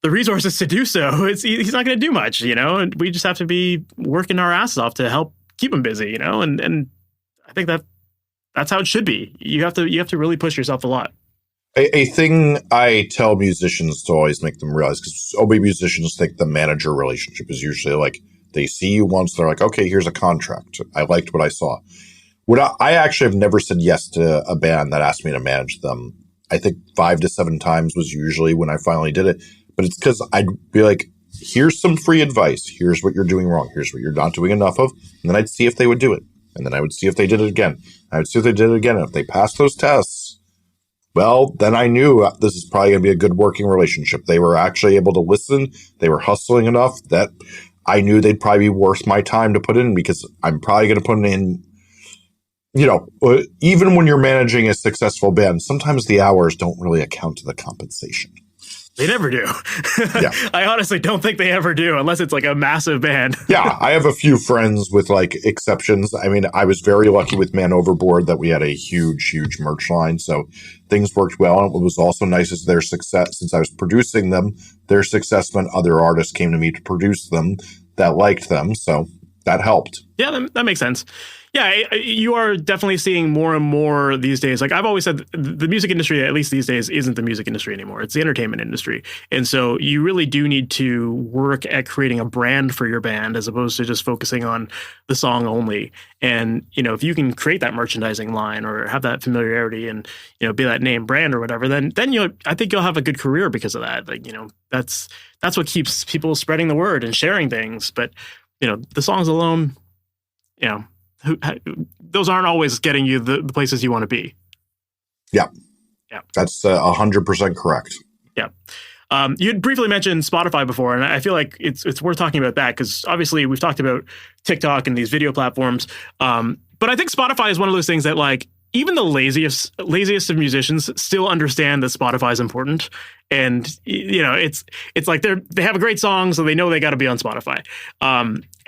resources to do so, he's not going to do much, and we just have to be working our asses off to help keep him busy, and I think that's how it should be. You have to really push yourself a lot. A thing I tell musicians to always make them realize, because OB musicians think the manager relationship is usually like, they see you once, they're like, okay, here's a contract. I liked what I saw. I actually have never said yes to a band that asked me to manage them. I think 5 to 7 times was usually when I finally did it. But it's because I'd be like, here's some free advice. Here's what you're doing wrong. Here's what you're not doing enough of. And then I'd see if they would do it. And then I would see if they did it again. I would see if they did it again. And if they passed those tests, well, then I knew this is probably going to be a good working relationship. They were actually able to listen. They were hustling enough that I knew they'd probably be worth my time to put in because I'm probably going to put in, even when you're managing a successful band, sometimes the hours don't really account to the compensation. They never do. Yeah. I honestly don't think they ever do unless it's like a massive band. Yeah, I have a few friends with like exceptions. I mean, I was very lucky with Overboard that we had a huge, huge merch line. So things worked well. And what was also nice is their success, since I was producing them, their success meant other artists came to me to produce them that liked them. So that helped. Yeah, that makes sense. Yeah, you are definitely seeing more and more these days. Like I've always said, the music industry, at least these days, isn't the music industry anymore. It's the entertainment industry. And so you really do need to work at creating a brand for your band as opposed to just focusing on the song only. And, if you can create that merchandising line or have that familiarity and, be that name brand or whatever, then I think you'll have a good career because of that. Like, that's what keeps people spreading the word and sharing things. But, the songs alone, those aren't always getting you the places you want to be. Yeah. Yeah. That's 100% correct. Yeah. You had briefly mentioned Spotify before, and I feel like it's worth talking about that because obviously we've talked about TikTok and these video platforms. But I think Spotify is one of those things that like even the laziest of musicians still understand that Spotify is important. And, it's like they have a great song, so they know they got to be on Spotify.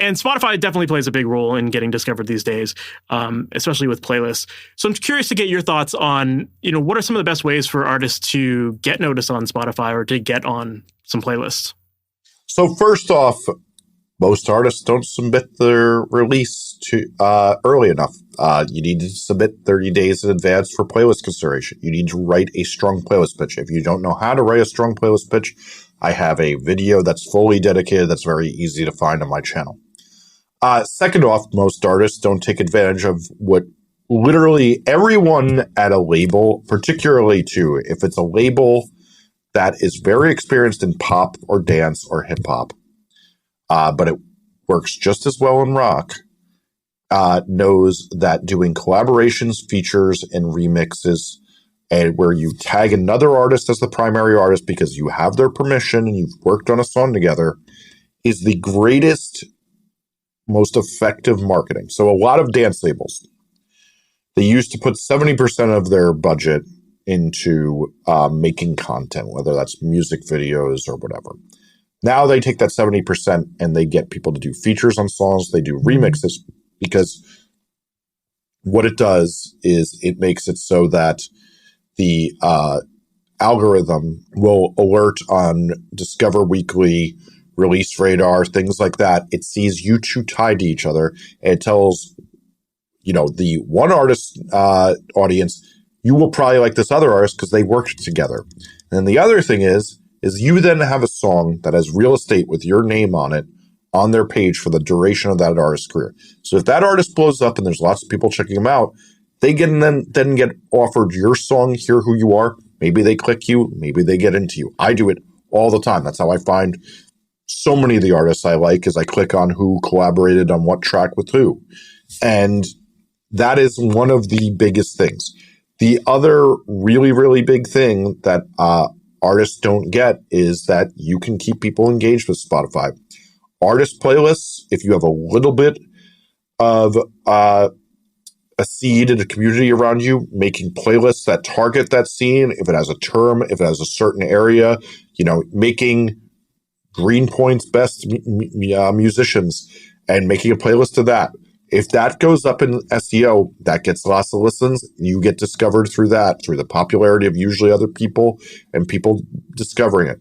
And Spotify definitely plays a big role in getting discovered these days, especially with playlists. So I'm curious to get your thoughts on, what are some of the best ways for artists to get noticed on Spotify or to get on some playlists? So first off, most artists don't submit their release to early enough. You need to submit 30 days in advance for playlist consideration. You need to write a strong playlist pitch. If you don't know how to write a strong playlist pitch, I have a video that's fully dedicated that's very easy to find on my channel. Second off, most artists don't take advantage of what literally everyone at a label, particularly too, if it's a label that is very experienced in pop or dance or hip hop, but it works just as well in rock, knows that doing collaborations, features, and remixes, and where you tag another artist as the primary artist because you have their permission and you've worked on a song together, is the greatest, most effective marketing. So a lot of dance labels, they used to put 70% of their budget into making content, whether that's music videos or whatever. Now they take that 70% and they get people to do features on songs. They do remixes because what it does is it makes it so that the algorithm will alert on Discover Weekly, Release Radar, things like that. It sees you two tied to each other and it tells, the one artist audience, you will probably like this other artist because they worked together. And the other thing is you then have a song that has real estate with your name on it on their page for the duration of that artist's career. So if that artist blows up and there's lots of people checking them out, they then get offered your song, hear who you are. Maybe they click you, maybe they get into you. I do it all the time. That's how I find so many of the artists I like is I click on who collaborated on what track with who. And that is one of the biggest things. The other really, really big thing that artists don't get is that you can keep people engaged with Spotify. Artist playlists, if you have a little bit of a seed in a community around you, making playlists that target that scene, if it has a term, if it has a certain area, making Green Point's best musicians and making a playlist of that. If that goes up in SEO, that gets lots of listens. You get discovered through that, through the popularity of usually other people and people discovering it.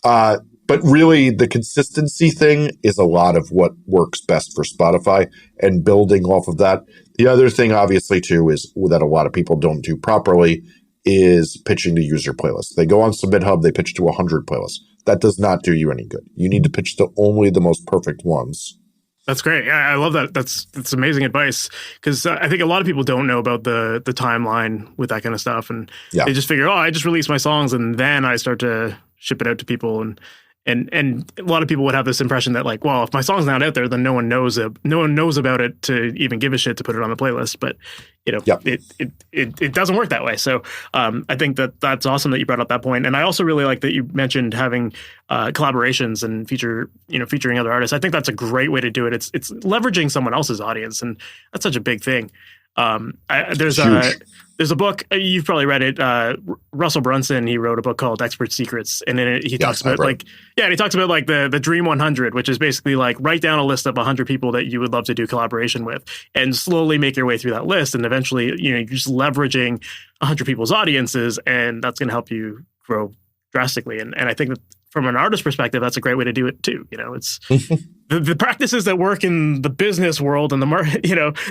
But really, the consistency thing is a lot of what works best for Spotify and building off of that. The other thing, obviously, too, is that a lot of people don't do properly is pitching to user playlists. They go on Submit Hub, they pitch to 100 playlists. That does not do you any good. You need to pitch to only the most perfect ones. That's great. I love that. That's amazing advice because I think a lot of people don't know about the timeline with that kind of stuff, and they just figure, I just release my songs and then I start to ship it out to people, and And a lot of people would have this impression that like, well, if my song's not out there, then no one knows about it to even give a shit to put it on the playlist. But it doesn't work that way. So I think that's awesome that you brought up that point. And I also really like that you mentioned having collaborations and featuring other artists. I think that's a great way to do it. It's leveraging someone else's audience, and that's such a big thing. There's a book, you've probably read it. Russell Brunson, he wrote a book called Expert Secrets, and in it he talks about the Dream 100, which is basically like write down a list of 100 people that you would love to do collaboration with, and slowly make your way through that list, and eventually you're just leveraging 100 people's audiences, and that's going to help you grow drastically. And I think that from an artist perspective, that's a great way to do it too. It's the practices that work in the business world and the market,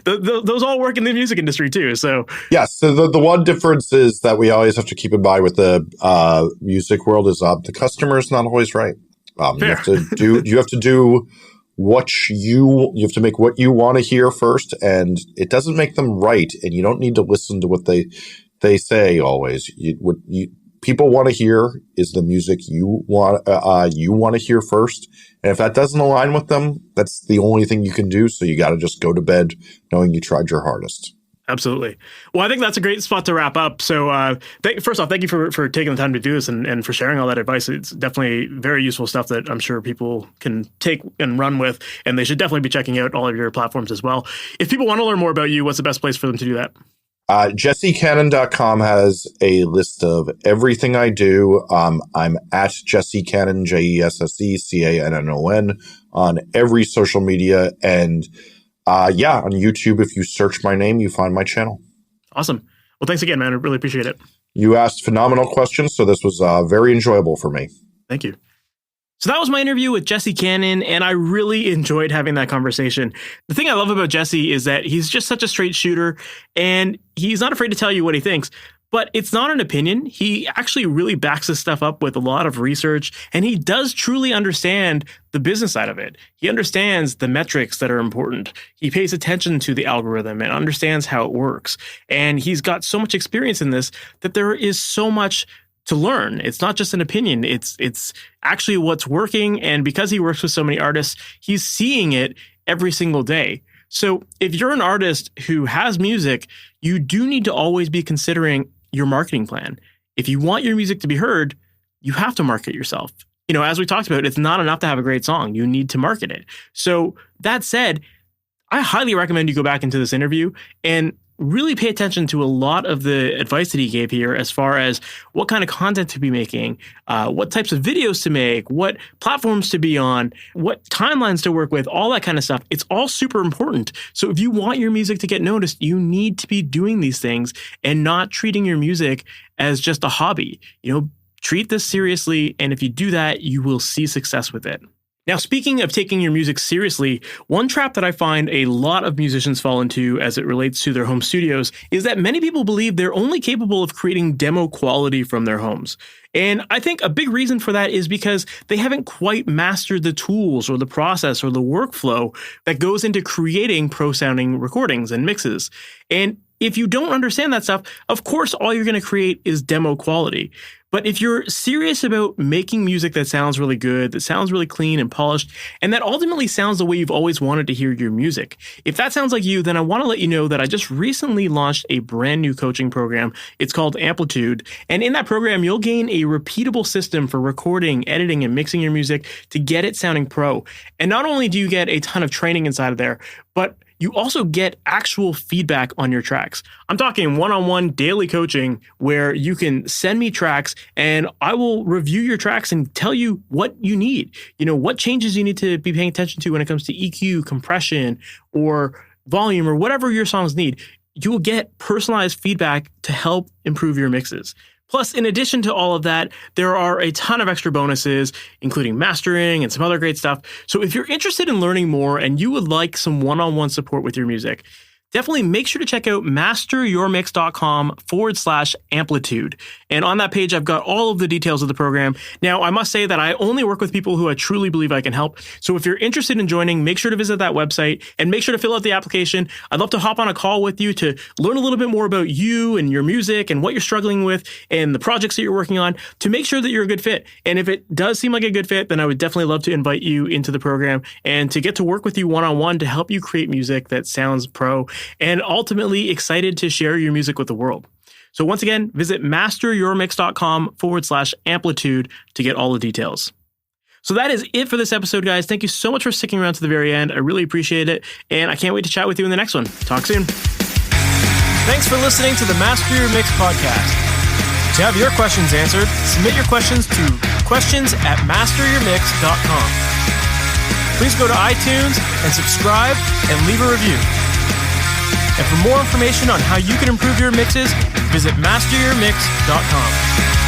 those all work in the music industry too. So yes, so the one difference is that we always have to keep in mind with the music world is the customer is not always right. You have to do what you have to make what you want to hear first, and it doesn't make them right, and you don't need to listen to what they say always. People want to hear is the music you want to hear first. And if that doesn't align with them, that's the only thing you can do. So you got to just go to bed knowing you tried your hardest. Absolutely. Well, I think that's a great spot to wrap up. So first off, thank you for taking the time to do this and for sharing all that advice. It's definitely very useful stuff that I'm sure people can take and run with. And they should definitely be checking out all of your platforms as well. If people want to learn more about you, what's the best place for them to do that? JesseCannon.com has a list of everything I do. I'm at Jesse Cannon, JessecCannon on every social media. And on YouTube, if you search my name, you find my channel. Awesome. Well, thanks again, man. I really appreciate it. You asked phenomenal questions, so this was very enjoyable for me. Thank you. So that was my interview with Jesse Cannon, and I really enjoyed having that conversation. The thing I love about Jesse is that he's just such a straight shooter, and he's not afraid to tell you what he thinks. But it's not an opinion. He actually really backs his stuff up with a lot of research, and he does truly understand the business side of it. He understands the metrics that are important. He pays attention to the algorithm and understands how it works. And he's got so much experience in this that there is so much to learn. It's not just an opinion. It's actually what's working. And because he works with so many artists, he's seeing it every single day. So if you're an artist who has music, you do need to always be considering your marketing plan. If you want your music to be heard, you have to market yourself. As we talked about, it's not enough to have a great song. You need to market it. So that said, I highly recommend you go back into this interview and really pay attention to a lot of the advice that he gave here as far as what kind of content to be making, what types of videos to make, what platforms to be on, what timelines to work with, all that kind of stuff. It's all super important. So if you want your music to get noticed, you need to be doing these things and not treating your music as just a hobby. Treat this seriously. And if you do that, you will see success with it. Now, speaking of taking your music seriously, one trap that I find a lot of musicians fall into as it relates to their home studios is that many people believe they're only capable of creating demo quality from their homes. And I think a big reason for that is because they haven't quite mastered the tools or the process or the workflow that goes into creating pro-sounding recordings and mixes. And if you don't understand that stuff, of course, all you're going to create is demo quality. But if you're serious about making music that sounds really good, that sounds really clean and polished, and that ultimately sounds the way you've always wanted to hear your music, if that sounds like you, then I want to let you know that I just recently launched a brand new coaching program. It's called Amplitude. And in that program, you'll gain a repeatable system for recording, editing, and mixing your music to get it sounding pro. And not only do you get a ton of training inside of there, but you also get actual feedback on your tracks. I'm talking one-on-one daily coaching where you can send me tracks and I will review your tracks and tell you what you need. What changes you need to be paying attention to when it comes to EQ, compression, or volume, or whatever your songs need. You will get personalized feedback to help improve your mixes. Plus, in addition to all of that, there are a ton of extra bonuses, including mastering and some other great stuff. So if you're interested in learning more and you would like some one-on-one support with your music, definitely make sure to check out MasterYourMix.com/amplitude. And on that page, I've got all of the details of the program. Now, I must say that I only work with people who I truly believe I can help. So if you're interested in joining, make sure to visit that website and make sure to fill out the application. I'd love to hop on a call with you to learn a little bit more about you and your music and what you're struggling with and the projects that you're working on to make sure that you're a good fit. And if it does seem like a good fit, then I would definitely love to invite you into the program and to get to work with you one-on-one to help you create music that sounds pro and ultimately excited to share your music with the world. So once again, visit MasterYourMix.com/amplitude to get all the details. So that is it for this episode, guys. Thank you so much for sticking around to the very end. I really appreciate it. And I can't wait to chat with you in the next one. Talk soon. Thanks for listening to the Master Your Mix podcast. To have your questions answered, submit your questions to questions@MasterYourMix.com. Please go to iTunes and subscribe and leave a review. And for more information on how you can improve your mixes, visit MasterYourMix.com.